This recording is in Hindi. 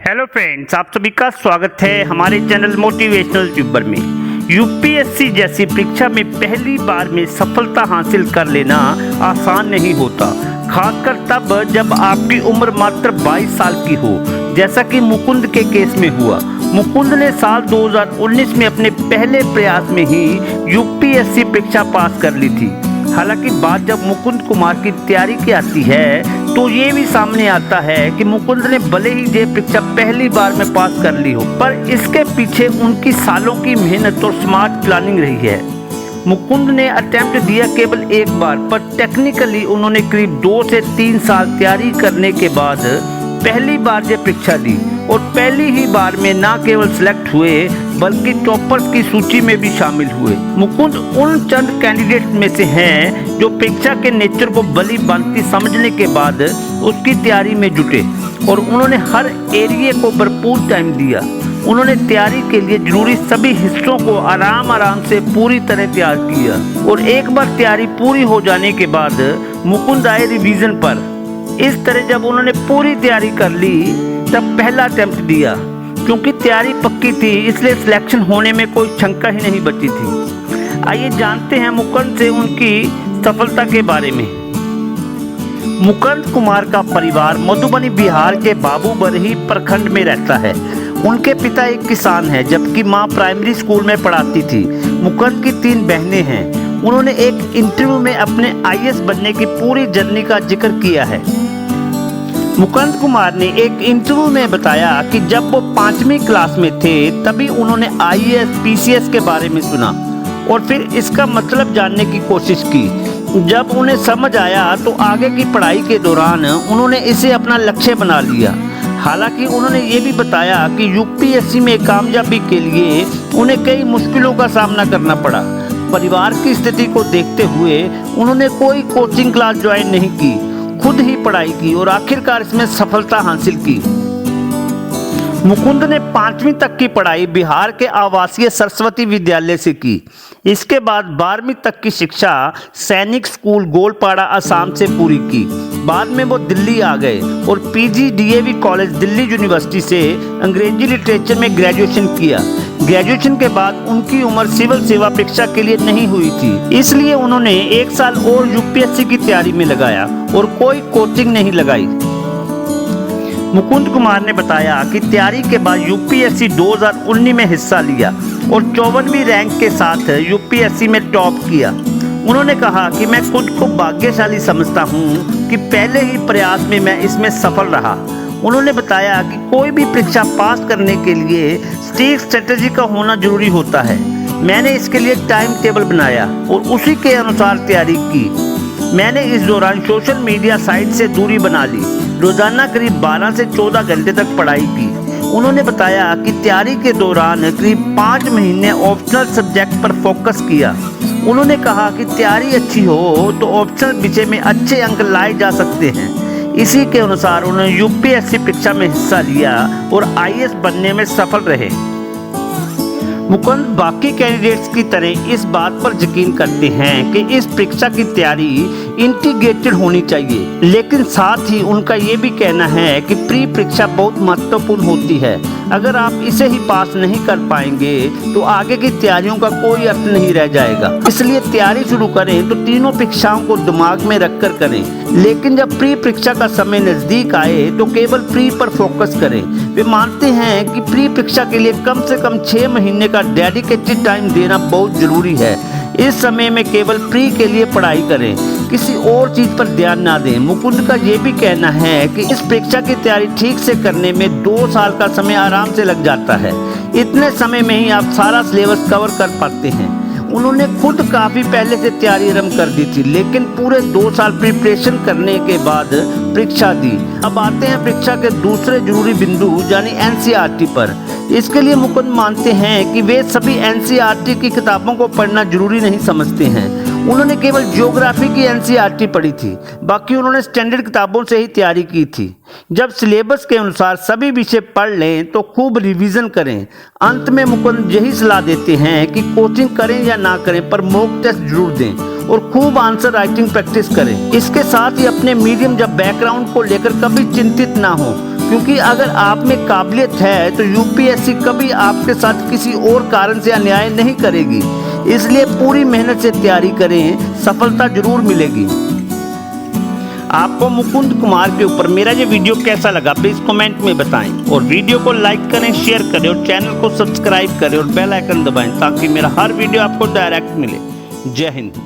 हेलो फ्रेंड्स, आप सभी का स्वागत है हमारे चैनल मोटिवेशनल ट्यूबर में। यूपीएससी जैसी परीक्षा में पहली बार में सफलता हासिल कर लेना आसान नहीं होता, खासकर तब जब आपकी उम्र मात्र 22 साल की हो, जैसा कि मुकुंद के केस में हुआ। मुकुंद ने साल 2019 में अपने पहले प्रयास में ही यूपीएससी परीक्षा पास कर ली थी। हालांकि बात जब मुकुंद कुमार की तैयारी की आती है तो ये भी सामने आता है कि मुकुंद ने भले ही ये परीक्षा पहली बार में पास कर ली हो, पर इसके पीछे उनकी सालों की मेहनत और स्मार्ट प्लानिंग रही है। मुकुंद ने अटेम्प्ट दिया केवल एक बार, पर टेक्निकली उन्होंने करीब 2 से 3 साल तैयारी करने के बाद पहली बार ये परीक्षा दी और पहली ही बार में न केवल सिलेक्ट हुए बल्कि टॉपर्स की सूची में भी शामिल हुए। मुकुंद उन चंद कैंडिडेट में से हैं जो परीक्षा के नेचर को भली भांति समझने के बाद उसकी तैयारी में जुटे और उन्होंने हर एरिया को भरपूर टाइम दिया। उन्होंने तैयारी के लिए जरूरी सभी हिस्सों को आराम से पूरी तरह तैयार किया और एक बार तैयारी पूरी हो जाने के बाद मुकुंद आए रिवीजन पर। इस तरह जब उन्होंने पूरी तैयारी कर ली तब पहला अटेम्प्ट दिया। क्योंकि तैयारी पक्की थी इसलिए सिलेक्शन होने में कोई शंका ही नहीं बची थी। आइए जानते हैं मुकुंद से उनकी सफलता के बारे में। मुकुंद कुमार का परिवार मधुबनी बिहार के बाबूबरही प्रखंड में रहता है। उनके पिता एक किसान हैं जबकि मां प्राइमरी स्कूल में पढ़ाती थी। मुकुंद की 3 बहनें हैं। उन्होंने एक इंटरव्यू में अपने आईएएस बनने की पूरी जर्नी का जिक्र किया है। मुकुंद कुमार ने एक इंटरव्यू में बताया कि जब वो 5वीं क्लास में थे तभी उन्होंने आईएएस पीसीएस के बारे में सुना और फिर इसका मतलब जानने की कोशिश की। जब उन्हें समझ आया तो आगे की पढ़ाई के दौरान उन्होंने इसे अपना लक्ष्य बना लिया। हालांकि उन्होंने ये भी बताया कि यूपीएससी में कामयाबी के लिए उन्हें कई मुश्किलों का सामना करना पड़ा। परिवार की स्थिति को देखते हुए उन्होंने कोई कोचिंग क्लास ज्वाइन नहीं की, खुद ही पढ़ाई की और आखिरकार इसमें सफलता हासिल की। मुकुंद ने 5वीं तक की पढ़ाई बिहार के आवासीय सरस्वती विद्यालय से की। इसके बाद 12वीं तक की शिक्षा सैनिक स्कूल गोलपाड़ा असम से पूरी की। बाद में वो दिल्ली आ गए और पीजीडीएवी कॉलेज दिल्ली यूनिवर्सिटी से अंग्रेजी लिटरेचर में ग्रेजुएशन किया। ग्रेजुएशन के बाद उनकी उम्र सिविल सेवा परीक्षा के लिए नहीं हुई थी, इसलिए उन्होंने 1 साल और यूपीएससी की तैयारी में लगाया और कोई कोचिंग नहीं लगाई। मुकुंद कुमार ने बताया कि तैयारी के बाद यूपीएससी 2019 में हिस्सा लिया और 54वीं रैंक के साथ यूपीएससी में टॉप किया। उन्होंने कहा कि मैं खुद को भाग्यशाली समझता हूं कि पहले ही प्रयास में मैं इसमें सफल रहा। उन्होंने बताया कि कोई भी परीक्षा पास करने के लिए स्ट्रिक्ट स्ट्रेटजी का होना जरूरी होता है। मैंने इसके लिए टाइम टेबल बनाया और उसी के अनुसार तैयारी की। मैंने इस दौरान सोशल मीडिया साइट से दूरी बना ली, रोजाना करीब 12 से 14 घंटे तक पढ़ाई की। उन्होंने बताया कि तैयारी के दौरान करीब 5 महीने ऑप्शनल सब्जेक्ट पर फोकस किया। उन्होंने कहा कि तैयारी अच्छी हो तो ऑप्शनल विषय में अच्छे अंक लाए जा सकते हैं। इसी के अनुसार उन्होंने यूपीएससी परीक्षा में हिस्सा लिया और आईएएस बनने में सफल रहे। मुकुंद बाकी कैंडिडेट्स की तरह इस बात पर यकीन करते हैं कि इस परीक्षा की तैयारी इंटीग्रेटेड होनी चाहिए, लेकिन साथ ही उनका ये भी कहना है कि प्री परीक्षा बहुत महत्वपूर्ण होती है। अगर आप इसे ही पास नहीं कर पाएंगे तो आगे की तैयारियों का कोई अर्थ नहीं रह जाएगा। इसलिए तैयारी शुरू करें तो तीनों परीक्षाओं को दिमाग में रखकर करें, लेकिन जब प्री परीक्षा का समय नजदीक आए तो केवल प्री पर फोकस करें। वे मानते हैं कि प्री परीक्षा के लिए कम से कम 6 महीने का डेडिकेटेड टाइम देना बहुत जरूरी है। इस समय में केवल प्री के लिए पढ़ाई करें, किसी और चीज पर ध्यान ना दें। मुकुंद का ये भी कहना है कि इस परीक्षा की तैयारी ठीक से करने में 2 साल का समय आराम से लग जाता है। इतने समय में ही आप सारा सिलेबस कवर कर पाते हैं। उन्होंने खुद काफ़ी पहले से तैयारी आरम्भ कर दी थी, लेकिन पूरे 2 साल प्रिपरेशन करने के बाद परीक्षा दी। अब आते हैं परीक्षा के दूसरे जरूरी बिंदु यानी एनसीईआरटी पर। इसके लिए मुकुंद मानते हैं कि वे सभी एनसीईआरटी की किताबों को पढ़ना जरूरी नहीं समझते हैं। उन्होंने केवल ज्योग्राफी की एनसीईआरटी पढ़ी थी, बाकी उन्होंने स्टैंडर्ड किताबों से ही तैयारी की थी। जब सिलेबस के अनुसार सभी विषय पढ़ लें तो खूब रिवीजन करें। अंत में मुकुंद यही सलाह देते हैं कि कोचिंग करें या ना करें पर मॉक टेस्ट जरूर दें और खूब आंसर राइटिंग प्रैक्टिस करें। इसके साथ ही अपने मीडियम या बैकग्राउंड को लेकर कभी चिंतित ना हो, क्योंकि अगर आप में काबिलियत है तो यूपीएससी कभी आपके साथ किसी और कारण से अन्याय नहीं करेगी। इसलिए पूरी मेहनत से तैयारी करें, सफलता जरूर मिलेगी। आपको मुकुंद कुमार के ऊपर मेरा ये वीडियो कैसा लगा प्लीज कमेंट में बताएं और वीडियो को लाइक करें, शेयर करें और चैनल को सब्सक्राइब करें और बेल आइकन दबाएं ताकि मेरा हर वीडियो आपको डायरेक्ट मिले। जय हिंद।